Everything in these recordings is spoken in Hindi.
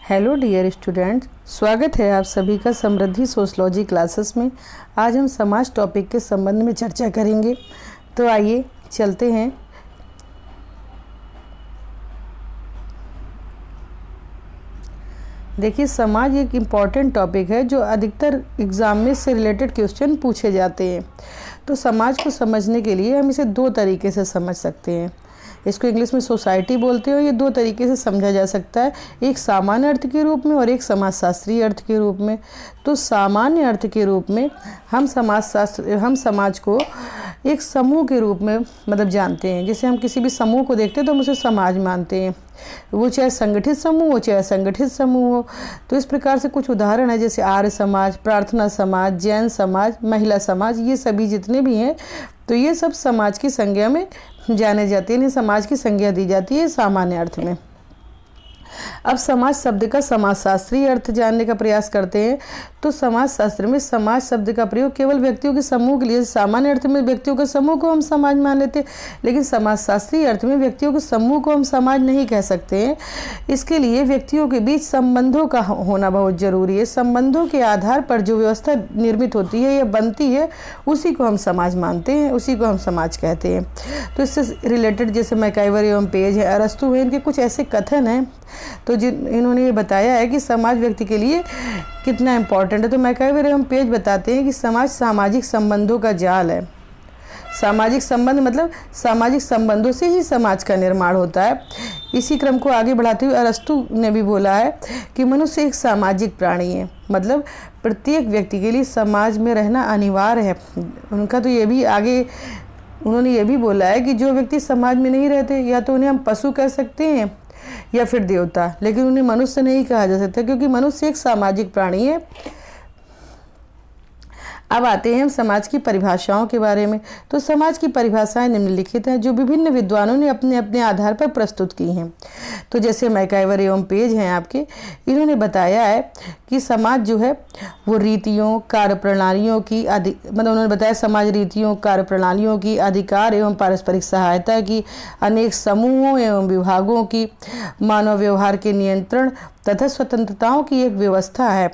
हेलो डियर स्टूडेंट्स, स्वागत है आप सभी का समृद्धि सोशलॉजी क्लासेस में। आज हम समाज टॉपिक के संबंध में चर्चा करेंगे। तो आइए चलते हैं। देखिए, समाज एक इम्पॉर्टेंट टॉपिक है जो अधिकतर एग्ज़ाम में से रिलेटेड क्वेश्चन पूछे जाते हैं। तो समाज को समझने के लिए हम इसे दो तरीके से समझ सकते हैं। इसको इंग्लिश में सोसाइटी बोलते हैं। ये दो तरीके से समझा जा सकता है, एक सामान्य अर्थ के रूप में और एक समाजशास्त्रीय अर्थ के रूप में। तो सामान्य अर्थ के रूप में हम समाज को एक समूह के रूप में जानते हैं। जैसे हम किसी भी समूह को देखते हैं तो हम उसे समाज मानते हैं, वो चाहे संगठित समूह हो चाहे असंगठित समूह हो। तो इस प्रकार से कुछ उदाहरण है, जैसे आर्य समाज, प्रार्थना समाज, जैन समाज, महिला समाज, ये सभी जितने भी हैं तो ये सब समाज की संज्ञा में जाने जाते हैं, इन्हें समाज की संज्ञा दी जाती है सामान्य अर्थ में। अब समाज शब्द का समाजशास्त्रीय अर्थ जानने का प्रयास करते हैं। तो समाजशास्त्र में समाज शब्द का प्रयोग केवल व्यक्तियों के समूह के लिए, सामान्य अर्थ में व्यक्तियों के समूह को हम समाज मान लेते हैं, लेकिन समाजशास्त्रीय अर्थ में व्यक्तियों के समूह को हम समाज नहीं कह सकते हैं। इसके लिए व्यक्तियों के बीच संबंधों का होना बहुत जरूरी है। संबंधों के आधार पर जो व्यवस्था निर्मित होती है या बनती है उसी को हम समाज मानते हैं, उसी को हम समाज कहते हैं। तो इससे रिलेटेड जैसे मैकाइवर एवं पेज है, अरस्तू है, इनके कुछ ऐसे कथन हैं तो इन्होंने ये बताया है कि समाज व्यक्ति के लिए कितना इम्पोर्टेंट है। तो मैकाइवर एवं पेज बताते हैं कि समाज सामाजिक संबंधों का जाल है। सामाजिक संबंध मतलब सामाजिक संबंधों से ही समाज का निर्माण होता है। इसी क्रम को आगे बढ़ाते हुए अरस्तू ने भी बोला है कि मनुष्य एक सामाजिक प्राणी है, मतलब प्रत्येक व्यक्ति के लिए समाज में रहना अनिवार्य है। उनका तो ये भी आगे उन्होंने ये भी बोला है कि जो व्यक्ति समाज में नहीं रहते या तो उन्हें हम पशु कह सकते हैं या फिर देवता, लेकिन उन्हें मनुष्य नहीं कहा जा सकता क्योंकि मनुष्य एक सामाजिक प्राणी है। अब आते हैं हम समाज की परिभाषाओं के बारे में। तो समाज की परिभाषाएं निम्नलिखित हैं जो विभिन्न विद्वानों ने अपने अपने आधार पर प्रस्तुत की हैं। तो जैसे मैकाइवर एवं पेज हैं आपके, इन्होंने बताया है कि समाज जो है वो रीतियों, कार्यप्रणालियों की उन्होंने बताया समाज रीतियों, कार्यप्रणालियों की, अधिकार एवं पारस्परिक सहायता की, अनेक समूहों एवं विभागों की, मानव व्यवहार के नियंत्रण तथा स्वतंत्रताओं की एक व्यवस्था है।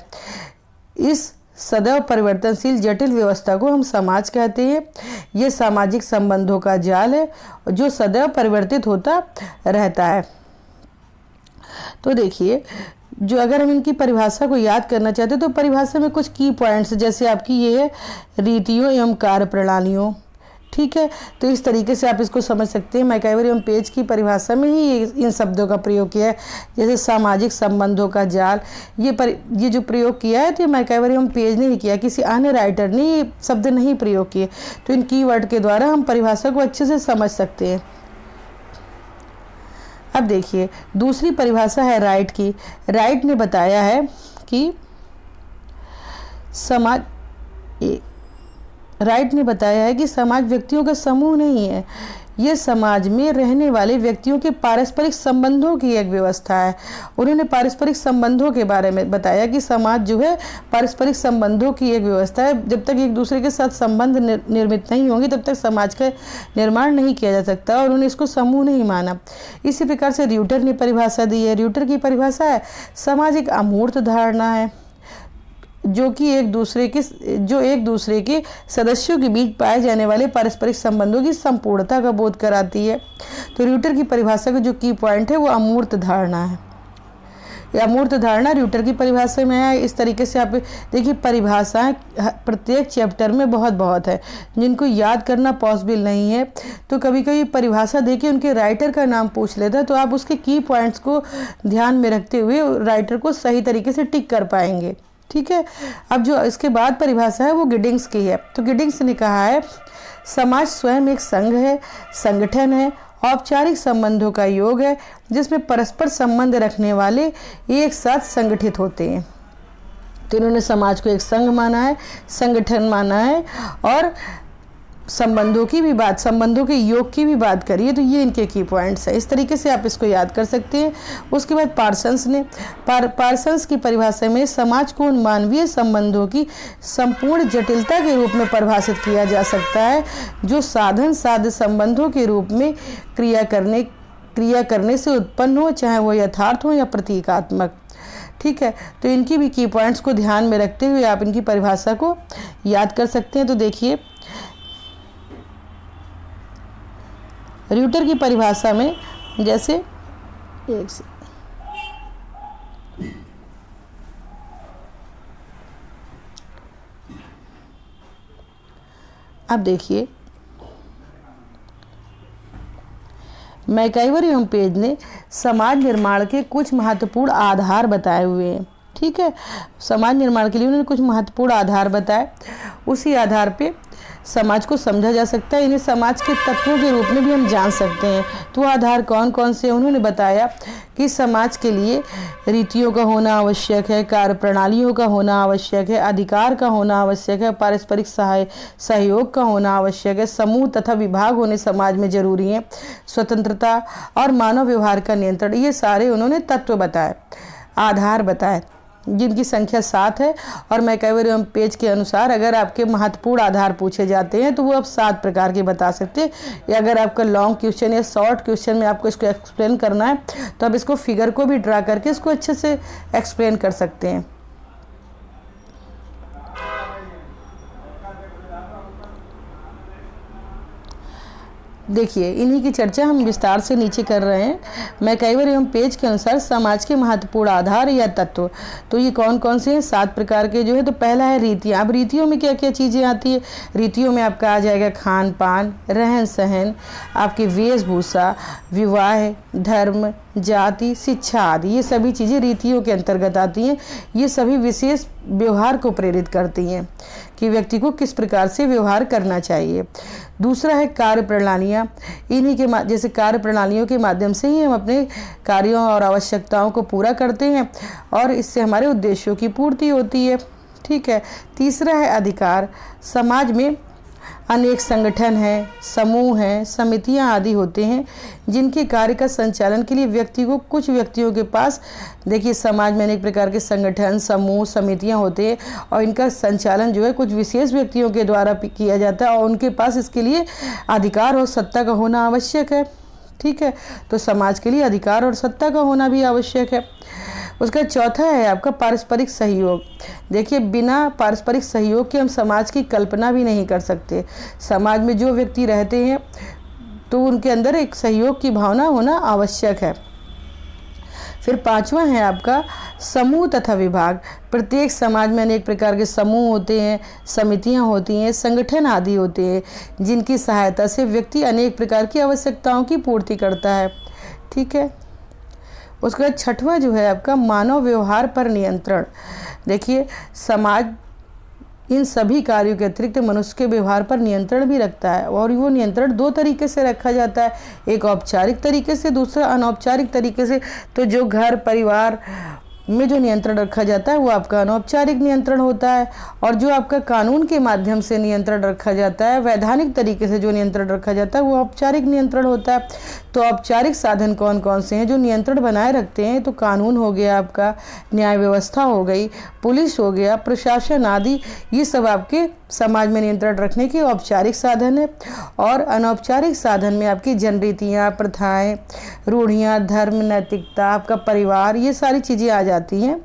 इस सदैव परिवर्तनशील जटिल व्यवस्था को हम समाज कहते हैं। ये सामाजिक संबंधों का जाल है जो सदैव परिवर्तित होता रहता है। तो देखिए, जो अगर हम इनकी परिभाषा को याद करना चाहते हैं तो परिभाषा में कुछ की पॉइंट्स, जैसे आपकी ये है रीतियों एवं कार्यप्रणालियों, ठीक है। तो इस तरीके से आप इसको समझ सकते हैं। मैकाइवर एवं पेज की परिभाषा में ही इन शब्दों का प्रयोग किया है, जैसे सामाजिक संबंधों का जाल। ये जो प्रयोग किया है तो मैकाइवर एवं पेज ने ही किया, किसी अन्य राइटर ने ये शब्द नहीं प्रयोग किए। तो इन कीवर्ड के द्वारा हम परिभाषा को अच्छे से समझ सकते हैं। अब देखिए, दूसरी परिभाषा है राइट की। राइट ने बताया है कि समाज व्यक्तियों का समूह नहीं है, ये समाज में रहने वाले व्यक्तियों के पारस्परिक संबंधों की एक व्यवस्था है। उन्होंने पारस्परिक संबंधों के बारे में बताया कि समाज जो है पारस्परिक संबंधों की एक व्यवस्था है। जब तक एक दूसरे के साथ संबंध निर्मित नहीं होंगे तब तक समाज का निर्माण नहीं किया जा सकता, और उन्होंने इसको समूह नहीं माना। इसी प्रकार से र्यूटर ने परिभाषा दी है। र्यूटर की परिभाषा है समाज एक अमूर्त धारणा है जो एक दूसरे के सदस्यों के बीच पाए जाने वाले पारस्परिक संबंधों की संपूर्णता का बोध कराती है। तो र्यूटर की परिभाषा का जो की पॉइंट है वो अमूर्त धारणा है। ये अमूर्त धारणा र्यूटर की परिभाषा में है। इस तरीके से आप देखिए, परिभाषाएं प्रत्येक चैप्टर में बहुत है जिनको याद करना पॉसिबल नहीं है। तो कभी कभी परिभाषा देखिए उनके राइटर का नाम पूछ लेता है, तो आप उसके की पॉइंट्स को ध्यान में रखते हुए राइटर को सही तरीके से टिक कर पाएंगे, ठीक है। अब जो इसके बाद परिभाषा है वो गिडिंग्स की है। तो गिडिंग्स ने कहा है समाज स्वयं एक संघ है, संगठन है, औपचारिक संबंधों का योग है जिसमें परस्पर संबंध रखने वाले एक साथ संगठित होते हैं। तो इन्होंने समाज को एक संघ माना है, संगठन माना है, और संबंधों के योग की भी बात करिए। तो ये इनके की पॉइंट्स है। इस तरीके से आप इसको याद कर सकते हैं। उसके बाद पार्सन्स की परिभाषा में समाज को उन मानवीय संबंधों की संपूर्ण जटिलता के रूप में परिभाषित किया जा सकता है जो साधन साध्य संबंधों के रूप में क्रिया करने से उत्पन्न हो, चाहे वो यथार्थ हो या प्रतीकात्मक। ठीक है, तो इनकी भी की पॉइंट्स को ध्यान में रखते हुए आप इनकी परिभाषा को याद कर सकते हैं। तो देखिए, र्यूटर की परिभाषा में जैसे अब देखिए, मैकाइवर एवं पेज ने समाज निर्माण के कुछ महत्वपूर्ण आधार बताए हुए हैं। ठीक है, समाज निर्माण के लिए उन्होंने कुछ महत्वपूर्ण आधार बताए, उसी आधार पे समाज को समझा जा सकता है। इन्हें समाज के तत्वों के रूप में भी हम जान सकते हैं। तो आधार कौन कौन से? उन्होंने बताया कि समाज के लिए रीतियों का होना आवश्यक है, कार्य प्रणालियों का होना आवश्यक है, अधिकार का होना आवश्यक है, पारस्परिक सहयोग का होना आवश्यक है, समूह तथा विभाग होने समाज में जरूरी है, स्वतंत्रता और मानव व्यवहार का नियंत्रण। ये सारे उन्होंने तत्व बताए, आधार बताए, जिनकी संख्या 7 है। और मैकाइवर एवं पेज के अनुसार अगर आपके महत्वपूर्ण आधार पूछे जाते हैं तो वो आप 7 प्रकार के बता सकते हैं। या अगर आपका लॉन्ग क्वेश्चन या शॉर्ट क्वेश्चन में आपको इसको एक्सप्लेन करना है तो आप इसको फिगर को भी ड्रा करके इसको अच्छे से एक्सप्लेन कर सकते हैं। देखिए, इन्हीं की चर्चा हम विस्तार से नीचे कर रहे हैं। मैकाइवर एवं पेज के अनुसार समाज के महत्वपूर्ण आधार या तत्व, तो ये कौन कौन से हैं? 7 प्रकार के जो है। तो पहला है रीतियाँ। अब रीतियों में क्या क्या चीज़ें आती है? रीतियों में आपका आ जाएगा खान पान, रहन सहन, आपकी वेशभूषा, विवाह, धर्म, जाति, शिक्षा आदि। ये सभी चीज़ें रीतियों के अंतर्गत आती हैं। ये सभी विशेष व्यवहार को प्रेरित करती हैं कि व्यक्ति को किस प्रकार से व्यवहार करना चाहिए। दूसरा है कार्य प्रणालियाँ। इन्हीं के जैसे कार्य प्रणालियों के माध्यम से ही हम अपने कार्यों और आवश्यकताओं को पूरा करते हैं और इससे हमारे उद्देश्यों की पूर्ति होती है। ठीक है। तीसरा है अधिकार। समाज में अनेक संगठन हैं, समूह हैं, समितियां आदि होते हैं जिनके कार्य का संचालन के लिए व्यक्ति को कुछ व्यक्तियों के पास, देखिए समाज में अनेक प्रकार के संगठन, समूह, समितियां होते हैं और इनका संचालन जो है कुछ विशेष व्यक्तियों के द्वारा किया जाता है और उनके पास इसके लिए अधिकार और सत्ता का होना आवश्यक है। ठीक है, तो समाज के लिए अधिकार और सत्ता का होना भी आवश्यक है। उसका चौथा है आपका पारस्परिक सहयोग। देखिए, बिना पारस्परिक सहयोग के हम समाज की कल्पना भी नहीं कर सकते। समाज में जो व्यक्ति रहते हैं तो उनके अंदर एक सहयोग की भावना होना आवश्यक है। फिर पांचवा है आपका समूह तथा विभाग। प्रत्येक समाज में अनेक प्रकार के समूह होते हैं, समितियां होती हैं, संगठन आदि होते हैं जिनकी सहायता से व्यक्ति अनेक प्रकार की आवश्यकताओं की पूर्ति करता है। ठीक है। उसके बाद छठवां जो है आपका मानव व्यवहार पर नियंत्रण। देखिए, समाज इन सभी कार्यों के अतिरिक्त मनुष्य के व्यवहार पर नियंत्रण भी रखता है और वो नियंत्रण 2 तरीके से रखा जाता है, एक औपचारिक तरीके से, दूसरा अनौपचारिक तरीके से। तो जो घर परिवार में जो नियंत्रण रखा जाता है वो आपका अनौपचारिक नियंत्रण होता है और जो आपका कानून के माध्यम से नियंत्रण रखा जाता है, वैधानिक तरीके से जो नियंत्रण रखा जाता है वो औपचारिक नियंत्रण होता है। तो औपचारिक साधन कौन कौन से हैं जो नियंत्रण बनाए रखते हैं? तो कानून हो गया, आपका न्याय व्यवस्था हो गई, पुलिस हो गया, प्रशासन आदि, ये सब आपके समाज में नियंत्रण रखने के औपचारिक साधन है। और अनौपचारिक साधन में आपकी जनरीतियाँ, प्रथाएं, रूढ़ियाँ, धर्म, नैतिकता, आपका परिवार, ये सारी चीज़ें आ जाती हैं।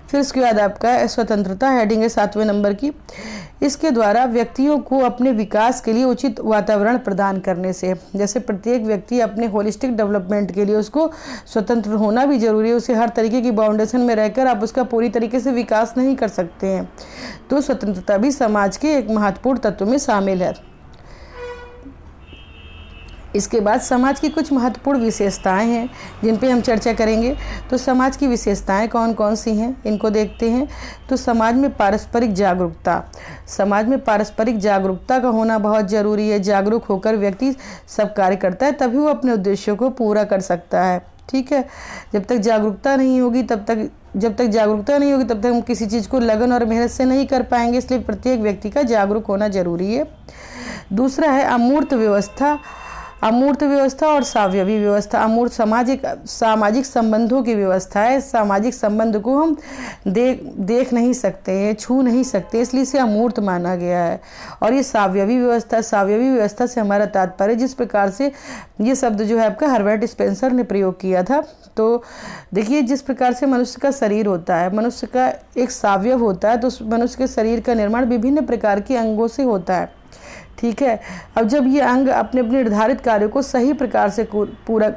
फिर उसके बाद आपका स्वतंत्रता हेडिंग है 7वें नंबर की। इसके द्वारा व्यक्तियों को अपने विकास के लिए उचित वातावरण प्रदान करने से, जैसे प्रत्येक व्यक्ति अपने होलिस्टिक डेवलपमेंट के लिए उसको स्वतंत्र होना भी जरूरी है। उसे हर तरीके की बाउंडेशन में रहकर आप उसका पूरी तरीके से विकास नहीं कर सकते हैं। तो स्वतंत्रता भी समाज के एक महत्वपूर्ण तत्व में शामिल है। इसके बाद समाज की कुछ महत्वपूर्ण विशेषताएं हैं जिन पे हम चर्चा करेंगे। तो समाज की विशेषताएं कौन कौन सी हैं इनको देखते हैं। तो समाज में पारस्परिक जागरूकता। समाज में पारस्परिक जागरूकता का होना बहुत ज़रूरी है। जागरूक होकर व्यक्ति सब कार्य करता है तभी वो अपने उद्देश्यों को पूरा कर सकता है। ठीक है। जब तक जागरूकता नहीं होगी तब तक हम किसी चीज़ को लगन और मेहनत से नहीं कर पाएंगे। इसलिए प्रत्येक व्यक्ति का जागरूक होना जरूरी है। दूसरा है अमूर्त व्यवस्था अमूर्त व्यवस्था और सावयवी व्यवस्था। अमूर्त समाज एक सामाजिक संबंधों की व्यवस्था है। सामाजिक संबंध को हम देख नहीं सकते हैं, छू नहीं सकते, इसलिए इसे अमूर्त माना गया है। और ये सावयवी व्यवस्था से हमारा तात्पर्य, जिस प्रकार से ये शब्द जो है आपका हर्बर्ट स्पेंसर ने प्रयोग किया था। तो देखिए, जिस प्रकार से मनुष्य का शरीर होता है, मनुष्य का एक सावयव होता है, तो उस मनुष्य के शरीर का निर्माण विभिन्न प्रकार के अंगों से होता है। ठीक है। अब जब ये अंग अपने अपने निर्धारित कार्यों को सही प्रकार से पूरा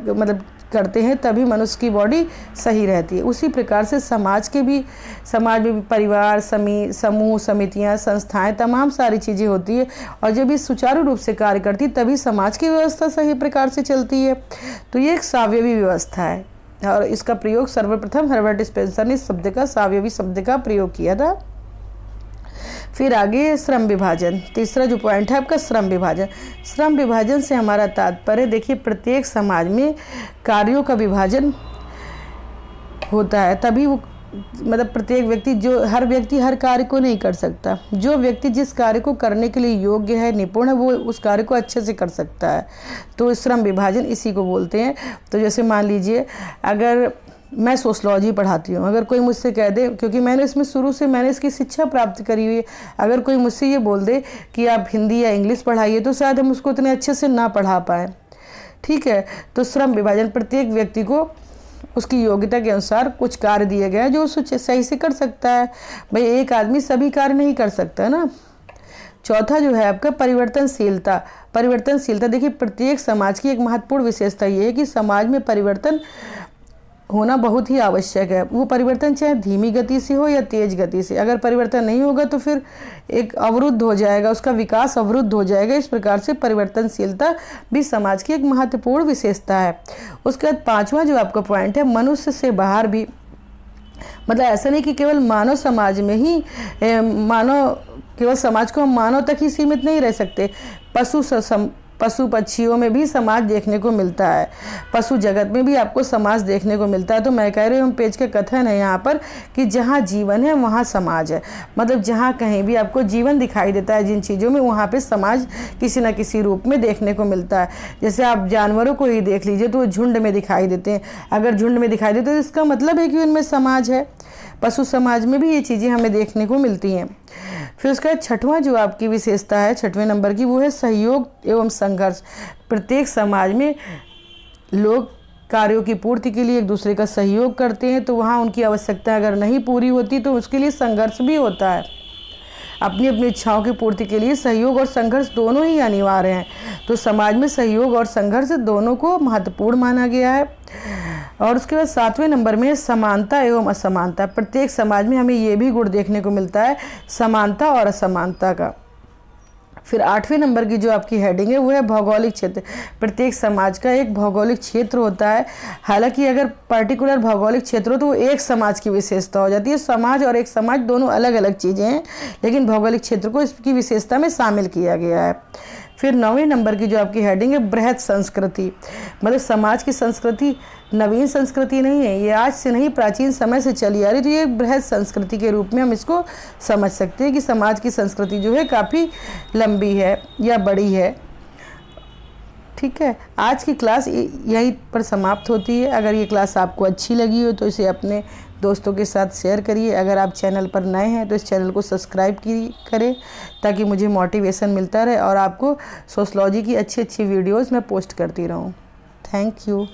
करते हैं, तभी मनुष्य की बॉडी सही रहती है। उसी प्रकार से समाज में भी परिवार, समूह, समितियां, संस्थाएं, तमाम सारी चीज़ें होती है। और जब ये सुचारू रूप से कार्य करती है, तभी समाज की व्यवस्था सही प्रकार से चलती है। तो ये एक सावयवी व्यवस्था है, और इसका प्रयोग सर्वप्रथम हर्बर्ट स्पेंसर ने सावयवी शब्द का प्रयोग किया था। फिर आगे श्रम विभाजन, तीसरा जो पॉइंट है आपका श्रम विभाजन। श्रम विभाजन से हमारा तात्पर्य, देखिए, प्रत्येक समाज में कार्यों का विभाजन होता है, तभी वो प्रत्येक व्यक्ति हर व्यक्ति हर कार्य को नहीं कर सकता। जो व्यक्ति जिस कार्य को करने के लिए योग्य है, निपुण है, वो उस कार्य को अच्छे से कर सकता है। तो श्रम विभाजन इसी को बोलते हैं। तो जैसे मान लीजिए, अगर मैं सोशलॉजी पढ़ाती हूँ, अगर कोई मुझसे कह दे, क्योंकि मैंने इसकी शिक्षा प्राप्त करी हुई है, अगर कोई मुझसे ये बोल दे कि आप हिंदी या इंग्लिश पढ़ाइए, तो शायद हम उसको इतने अच्छे से ना पढ़ा पाएँ। ठीक है। तो श्रम विभाजन, प्रत्येक व्यक्ति को उसकी योग्यता के अनुसार कुछ कार्य दिए गए हैं जो सही से कर सकता है। भाई, एक आदमी सभी कार्य नहीं कर सकता है ना। चौथा जो है आपका परिवर्तनशीलता। देखिए, प्रत्येक समाज की एक महत्वपूर्ण विशेषता ये है कि समाज में परिवर्तन होना बहुत ही आवश्यक है। वो परिवर्तन चाहे धीमी गति से हो या तेज गति से, अगर परिवर्तन नहीं होगा तो फिर एक अवरुद्ध हो जाएगा, उसका विकास अवरुद्ध हो जाएगा। इस प्रकार से परिवर्तनशीलता भी समाज की एक महत्वपूर्ण विशेषता है। उसके बाद पांचवा जो आपका पॉइंट है, मनुष्य से बाहर भी, ऐसा नहीं कि केवल मानव समाज में ही केवल समाज को हम मानव तक ही सीमित नहीं रह सकते। पशु पक्षियों में भी समाज देखने को मिलता है, पशु जगत में भी आपको समाज देखने को मिलता है। तो मैं कह रही हूँ, पेज का कथन है यहाँ पर कि जहाँ जीवन है वहाँ समाज है। जहाँ कहीं भी आपको जीवन दिखाई देता है, जिन चीज़ों में, वहाँ पे समाज किसी न किसी रूप में देखने को मिलता है। जैसे आप जानवरों को ही देख लीजिए, तो वो झुंड में दिखाई देते हैं। अगर झुंड में दिखाई देते तो इसका मतलब है कि उनमें समाज है। पशु समाज में भी ये चीज़ें हमें देखने को मिलती हैं। फिर उसका छठवां जो आपकी विशेषता है, 6वें नंबर की, वो है सहयोग एवं संघर्ष। प्रत्येक समाज में लोग कार्यों की पूर्ति के लिए एक दूसरे का सहयोग करते हैं, तो वहाँ उनकी आवश्यकता अगर नहीं पूरी होती तो उसके लिए संघर्ष भी होता है। अपनी अपनी इच्छाओं की पूर्ति के लिए सहयोग और संघर्ष दोनों ही अनिवार्य हैं। तो समाज में सहयोग और संघर्ष दोनों को महत्वपूर्ण माना गया है। और उसके बाद 7वें नंबर में समानता एवं असमानता। प्रत्येक समाज में हमें ये भी गुण देखने को मिलता है, समानता और असमानता का। फिर 8वें नंबर की जो आपकी हेडिंग है वो है भौगोलिक क्षेत्र। प्रत्येक समाज का एक भौगोलिक क्षेत्र होता है। हालांकि अगर पर्टिकुलर भौगोलिक क्षेत्र हो तो वो एक समाज की विशेषता हो जाती है। समाज और एक समाज दोनों अलग अलग चीज़ें हैं, लेकिन भौगोलिक क्षेत्र को इसकी विशेषता में शामिल किया गया है। फिर 9वें नंबर की जो आपकी हेडिंग है बृहद संस्कृति। समाज की संस्कृति नवीन संस्कृति नहीं है, ये आज से नहीं, प्राचीन समय से चली आ रही। तो ये बृहद संस्कृति के रूप में हम इसको समझ सकते हैं कि समाज की संस्कृति जो है काफ़ी लंबी है या बड़ी है। ठीक है। आज की क्लास यहीं पर समाप्त होती है। अगर ये क्लास आपको अच्छी लगी हो तो इसे अपने दोस्तों के साथ शेयर करिए। अगर आप चैनल पर नए हैं तो इस चैनल को सब्सक्राइब करें, ताकि मुझे मोटिवेशन मिलता रहे और आपको सोशलॉजी की अच्छी अच्छी वीडियोस मैं पोस्ट करती रहूं। Thank you.